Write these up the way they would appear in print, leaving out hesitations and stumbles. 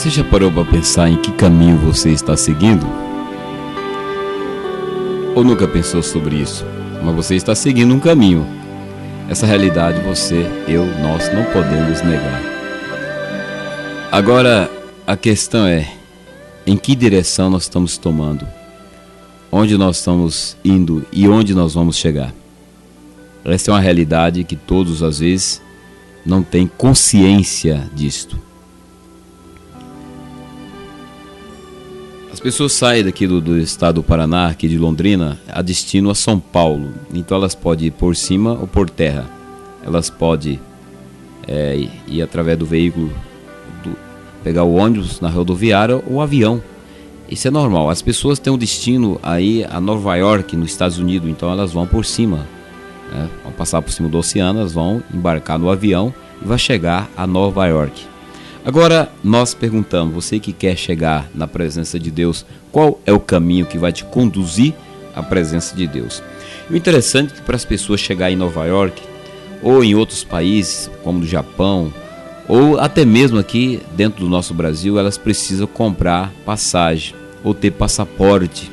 Você já parou para pensar em que caminho você está seguindo? Ou nunca pensou sobre isso? Mas você está seguindo um caminho. Essa realidade nós não podemos negar. Agora, a questão é, em que direção nós estamos tomando? Onde nós estamos indo e onde nós vamos chegar? Essa é uma realidade que todos, às vezes, não têm consciência disto. As pessoas saem daqui do estado do Paraná, aqui de Londrina, a destino a São Paulo. Então elas podem ir por cima ou por terra. Elas podem ir através do veículo, pegar o ônibus na rodoviária ou o avião. Isso é normal. As pessoas têm um destino aí a Nova York, nos Estados Unidos, então elas vão por cima. Vão passar por cima do oceano, elas vão embarcar no avião e vai chegar a Nova York. Agora nós perguntamos, você que quer chegar na presença de Deus, qual é o caminho que vai te conduzir à presença de Deus? O interessante é que para as pessoas chegarem em Nova York ou em outros países, como no Japão, ou até mesmo aqui dentro do nosso Brasil, elas precisam comprar passagem ou ter passaporte.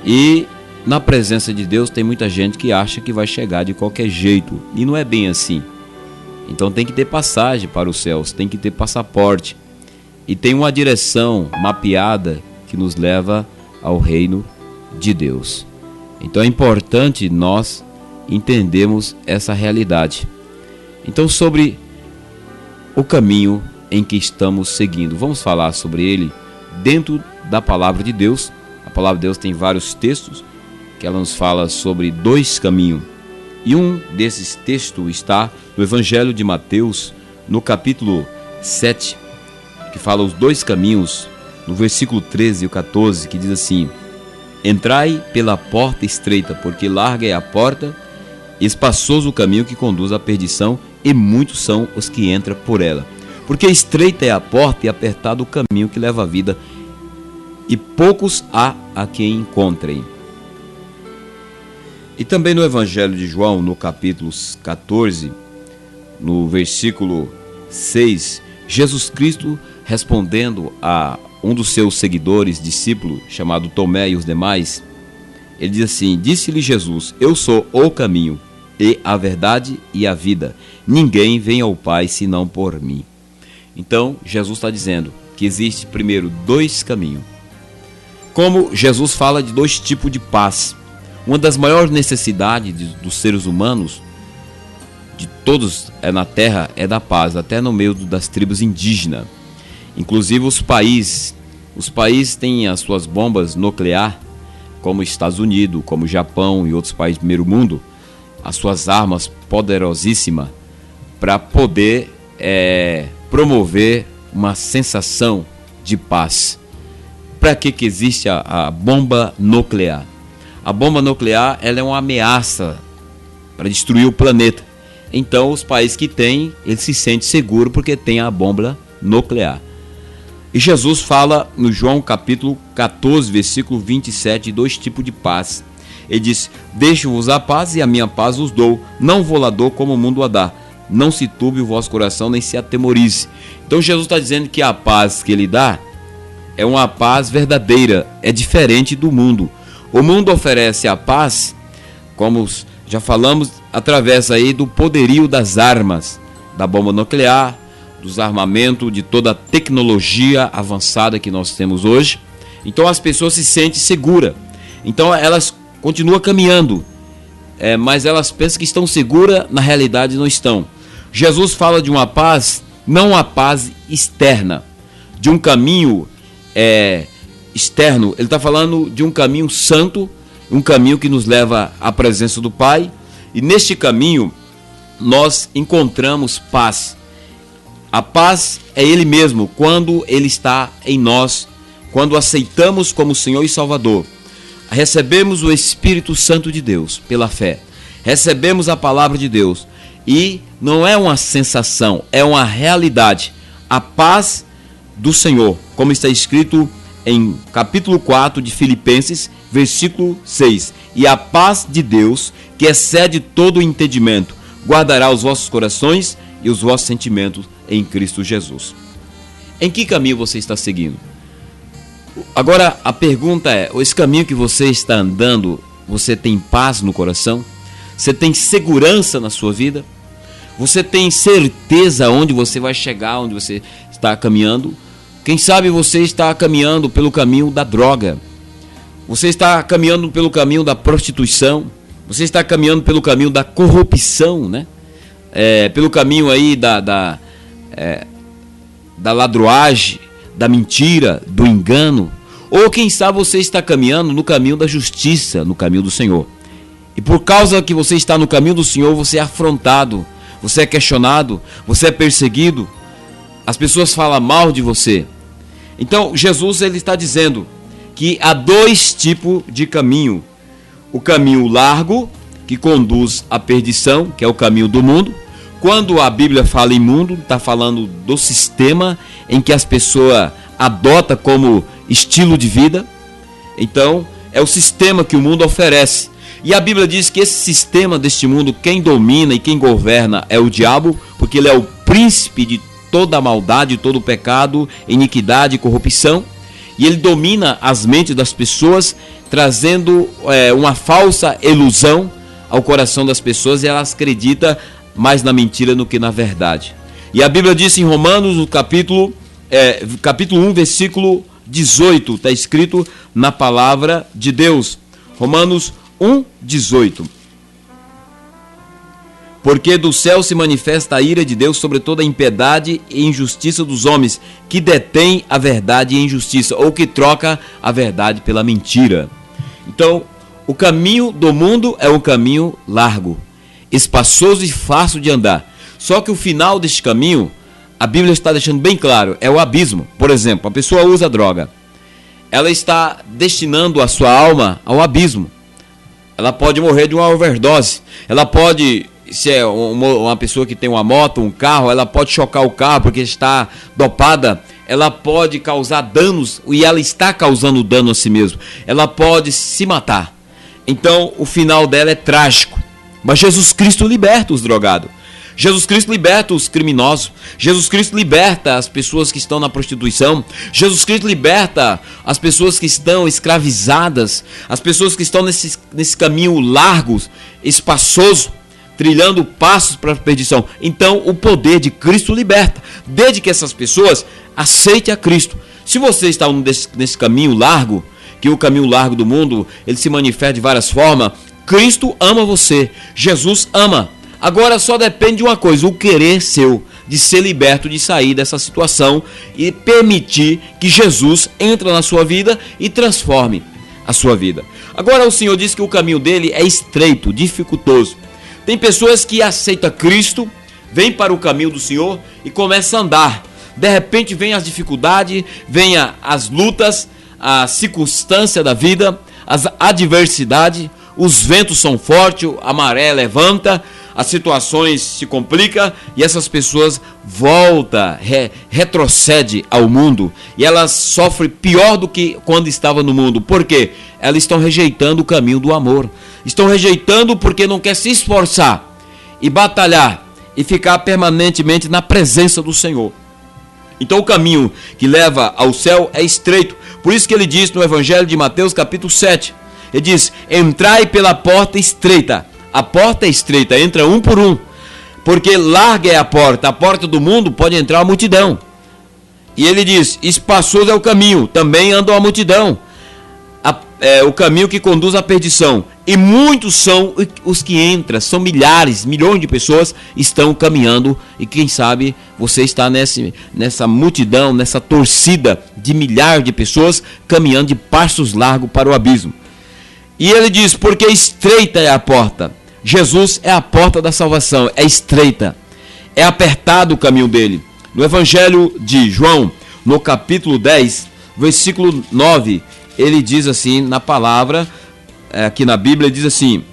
E na presença de Deus tem muita gente que acha que vai chegar de qualquer jeito, e não é bem assim. Então tem que ter passagem para os céus, tem que ter passaporte. E tem uma direção mapeada que nos leva ao reino de Deus. Então é importante nós entendermos essa realidade. Então, sobre o caminho em que estamos seguindo, vamos falar sobre ele dentro da palavra de Deus. A palavra de Deus tem vários textos que ela nos fala sobre dois caminhos. E um desses textos está no Evangelho de Mateus, no capítulo 7, que fala os dois caminhos, no versículo 13 e 14, que diz assim: Entrai pela porta estreita, porque larga é a porta, e espaçoso o caminho que conduz à perdição, e muitos são os que entram por ela. Porque estreita é a porta e apertado o caminho que leva à vida, e poucos há a quem encontrem. E também no Evangelho de João, no capítulo 14, no versículo 6, Jesus Cristo, respondendo a um dos seus seguidores, discípulo, chamado Tomé e os demais, ele diz assim: Disse-lhe Jesus: Eu sou o caminho, e a verdade e a vida. Ninguém vem ao Pai senão por mim. Então, Jesus está dizendo que existe primeiro dois caminhos. Como Jesus fala de dois tipos de paz. Uma das maiores necessidades dos seres humanos, de todos na Terra, é da paz, até no meio das tribos indígenas. Inclusive os países têm as suas bombas nucleares, como os Estados Unidos, como o Japão e outros países do primeiro mundo, as suas armas poderosíssimas para poder promover uma sensação de paz. Para que existe a bomba nuclear? A bomba nuclear ela é uma ameaça para destruir o planeta. Então os países que têm, eles se sentem seguros porque tem a bomba nuclear. E Jesus fala no João capítulo 14, versículo 27, de dois tipos de paz. Ele diz: Deixo-vos a paz e a minha paz vos dou. Não vou lá dou como o mundo a dá. Não se turbe o vosso coração, nem se atemorize. Então Jesus está dizendo que a paz que ele dá é uma paz verdadeira, é diferente do mundo. O mundo oferece a paz, como já falamos, através aí do poderio das armas, da bomba nuclear, dos armamentos, de toda a tecnologia avançada que nós temos hoje. Então as pessoas se sentem seguras. Então elas continuam caminhando, mas elas pensam que estão seguras, na realidade não estão. Jesus fala de uma paz, não uma paz externa, de um caminho externo. Ele está falando de um caminho santo, um caminho que nos leva à presença do Pai, e neste caminho nós encontramos paz. A paz é Ele mesmo, quando Ele está em nós, quando aceitamos como Senhor e Salvador. Recebemos o Espírito Santo de Deus pela fé, recebemos a palavra de Deus, e não é uma sensação, é uma realidade. A paz do Senhor, como está escrito em capítulo 4 de Filipenses, versículo 6. E a paz de Deus, que excede todo o entendimento, guardará os vossos corações e os vossos sentimentos em Cristo Jesus. Em que caminho você está seguindo? Agora a pergunta é, esse caminho que você está andando, você tem paz no coração? Você tem segurança na sua vida? Você tem certeza onde você vai chegar, onde você está caminhando? Quem sabe você está caminhando pelo caminho da droga. Você está caminhando pelo caminho da prostituição. Você está caminhando pelo caminho da corrupção, né? Pelo caminho aí da ladroagem, da mentira, do engano. Ou quem sabe você está caminhando no caminho da justiça, no caminho do Senhor. E por causa que você está no caminho do Senhor, você é afrontado, você é questionado, você é perseguido. As pessoas falam mal de você. Então Jesus ele está dizendo que há dois tipos de caminho. O caminho largo, que conduz à perdição, que é o caminho do mundo. Quando a Bíblia fala em mundo, está falando do sistema em que as pessoas adotam como estilo de vida. Então, é o sistema que o mundo oferece. E a Bíblia diz que esse sistema deste mundo, quem domina e quem governa é o diabo, porque ele é o príncipe de toda a maldade, todo o pecado, iniquidade e corrupção. E ele domina as mentes das pessoas, trazendo uma falsa ilusão ao coração das pessoas, e elas acreditam mais na mentira do que na verdade. E a Bíblia diz em Romanos, no capítulo 1, versículo 18, está escrito na palavra de Deus. Romanos 1, 18. Porque do céu se manifesta a ira de Deus sobre toda a impiedade e injustiça dos homens, que detêm a verdade e a injustiça, ou que troca a verdade pela mentira. Então, o caminho do mundo é um caminho largo, espaçoso e fácil de andar. Só que o final deste caminho, a Bíblia está deixando bem claro, é o abismo. Por exemplo, a pessoa usa droga. Ela está destinando a sua alma ao abismo. Ela pode morrer de uma overdose. Ela pode, se é uma pessoa que tem uma moto, um carro, ela pode chocar o carro porque está dopada. Ela pode causar danos, e ela está causando dano a si mesma. Ela pode se matar. Então, o final dela é trágico. Mas Jesus Cristo liberta os drogados. Jesus Cristo liberta os criminosos. Jesus Cristo liberta as pessoas que estão na prostituição. Jesus Cristo liberta as pessoas que estão escravizadas. As pessoas que estão nesse caminho largo, espaçoso, trilhando passos para a perdição. Então o poder de Cristo liberta, desde que essas pessoas aceitem a Cristo. Se você está nesse caminho largo, que o caminho largo do mundo, ele se manifesta de várias formas, Cristo ama você, Jesus ama. Agora só depende de uma coisa, o querer seu, de ser liberto, de sair dessa situação e permitir que Jesus entre na sua vida e transforme a sua vida. Agora o Senhor diz que o caminho dele é estreito, dificultoso. Tem pessoas que aceitam Cristo, vêm para o caminho do Senhor e começam a andar. De repente vem as dificuldades, vem as lutas, a circunstância da vida, as adversidades, os ventos são fortes, a maré levanta, as situações se complicam e essas pessoas voltam, retrocedem ao mundo e elas sofrem pior do que quando estavam no mundo. Por quê? Elas estão rejeitando o caminho do amor. Estão rejeitando porque não quer se esforçar e batalhar e ficar permanentemente na presença do Senhor. Então o caminho que leva ao céu é estreito. Por isso que ele diz no Evangelho de Mateus capítulo 7, ele diz, entrai pela porta estreita. A porta é estreita, entra um por um, porque larga é a porta do mundo pode entrar a multidão. E ele diz, espaçoso é o caminho, também andam a multidão, o caminho que conduz à perdição. E muitos são os que entram, são milhares, milhões de pessoas estão caminhando. E quem sabe você está nessa multidão, nessa torcida de milhares de pessoas caminhando de passos largos para o abismo. E ele diz, porque estreita é a porta. Jesus é a porta da salvação, é estreita, é apertado o caminho dele. No Evangelho de João, no capítulo 10, versículo 9, ele diz assim, na palavra, aqui na Bíblia, ele diz assim,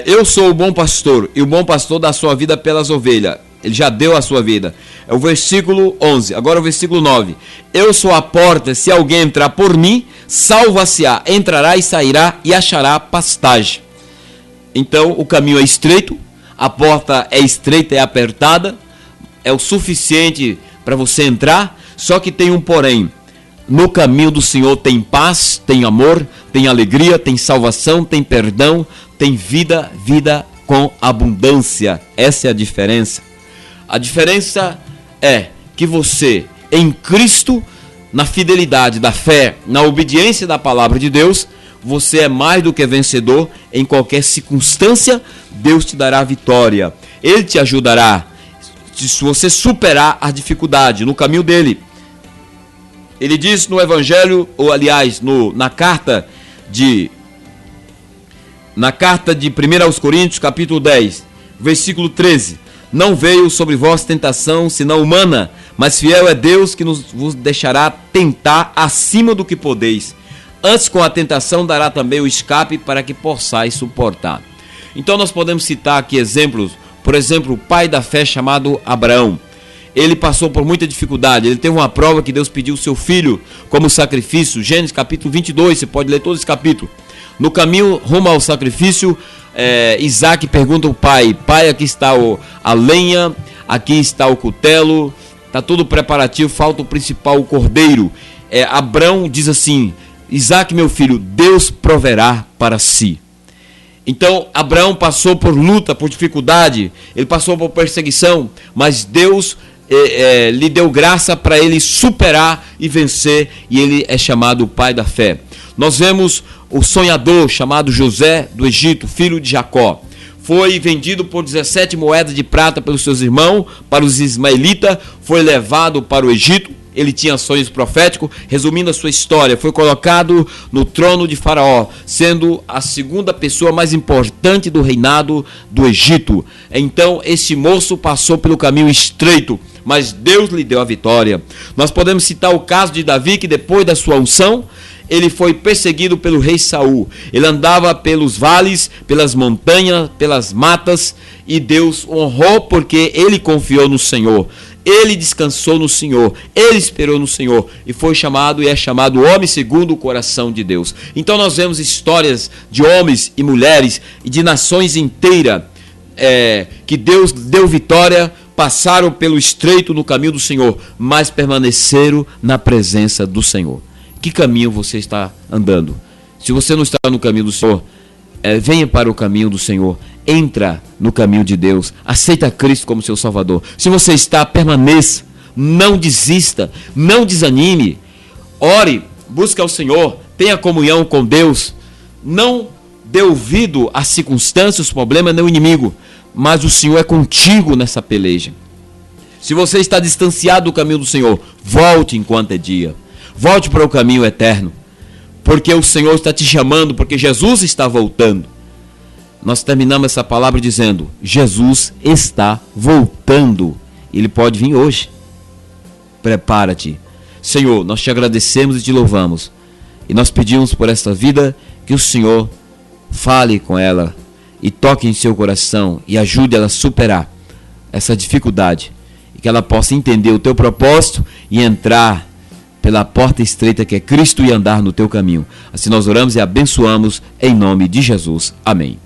eu sou o bom pastor, e o bom pastor dá a sua vida pelas ovelhas. Ele já deu a sua vida. É o versículo 11, agora o versículo 9. Eu sou a porta, se alguém entrar por mim, salva-se-á, entrará e sairá e achará pastagem. Então o caminho é estreito, a porta é estreita, é apertada, é o suficiente para você entrar, só que tem um porém. No caminho do Senhor tem paz, tem amor, tem alegria, tem salvação, tem perdão, tem vida com abundância. Essa é a diferença. A diferença é que você, em Cristo, na fidelidade da fé, na obediência da palavra de Deus, você é mais do que vencedor. Em qualquer circunstância, Deus te dará vitória. Ele te ajudará se você superar a dificuldade no caminho dele. Ele diz no Evangelho, ou aliás, na carta de 1 aos Coríntios, capítulo 10, versículo 13: não veio sobre vós tentação, senão humana, mas fiel é Deus que vos deixará tentar acima do que podeis. Antes, com a tentação, dará também o escape para que possais suportar. Então nós podemos citar aqui exemplos. Por exemplo, o pai da fé chamado Abraão. Ele passou por muita dificuldade. Ele teve uma prova que Deus pediu o seu filho como sacrifício. Gênesis capítulo 22, você pode ler todo esse capítulo. No caminho rumo ao sacrifício, Isaac pergunta ao pai: pai, aqui está a lenha, aqui está o cutelo, está tudo preparativo, falta o principal, o cordeiro. Abraão diz assim: Isaac, meu filho, Deus proverá para si. Então Abraão passou por luta, por dificuldade, ele passou por perseguição, mas Deus lhe deu graça para ele superar e vencer, e ele é chamado o pai da fé. Nós vemos o sonhador chamado José do Egito, filho de Jacó. Foi vendido por 17 moedas de prata pelos seus irmãos, para os ismaelitas, foi levado para o Egito. Ele tinha sonhos proféticos. Resumindo a sua história, foi colocado no trono de Faraó, sendo a segunda pessoa mais importante do reinado do Egito. Então esse moço passou pelo caminho estreito, mas Deus lhe deu a vitória. Nós podemos citar o caso de Davi, que depois da sua unção, ele foi perseguido pelo rei Saul. Ele andava pelos vales, pelas montanhas, pelas matas, e Deus honrou porque ele confiou no Senhor. Ele descansou no Senhor, ele esperou no Senhor e foi chamado, e é chamado homem segundo o coração de Deus. Então nós vemos histórias de homens e mulheres e de nações inteiras que Deus deu vitória, passaram pelo estreito no caminho do Senhor, mas permaneceram na presença do Senhor. Que caminho você está andando? Se você não está no caminho do Senhor, venha para o caminho do Senhor. Entra no caminho de Deus. Aceita Cristo como seu Salvador. Se você está, permaneça. Não desista. Não desanime. Ore, busque ao Senhor. Tenha comunhão com Deus. Não dê ouvido às circunstâncias, os problemas, nem o inimigo. Mas o Senhor é contigo nessa peleja. Se você está distanciado do caminho do Senhor, volte enquanto é dia. Volte para o caminho eterno, porque o Senhor está te chamando, porque Jesus está voltando. Nós terminamos essa palavra dizendo: Jesus está voltando. Ele pode vir hoje. Prepara-te. Senhor, nós te agradecemos e te louvamos. E nós pedimos por esta vida que o Senhor fale com ela e toque em seu coração e ajude ela a superar essa dificuldade. E que ela possa entender o teu propósito e entrar pela porta estreita que é Cristo e andar no teu caminho. Assim nós oramos e abençoamos em nome de Jesus. Amém.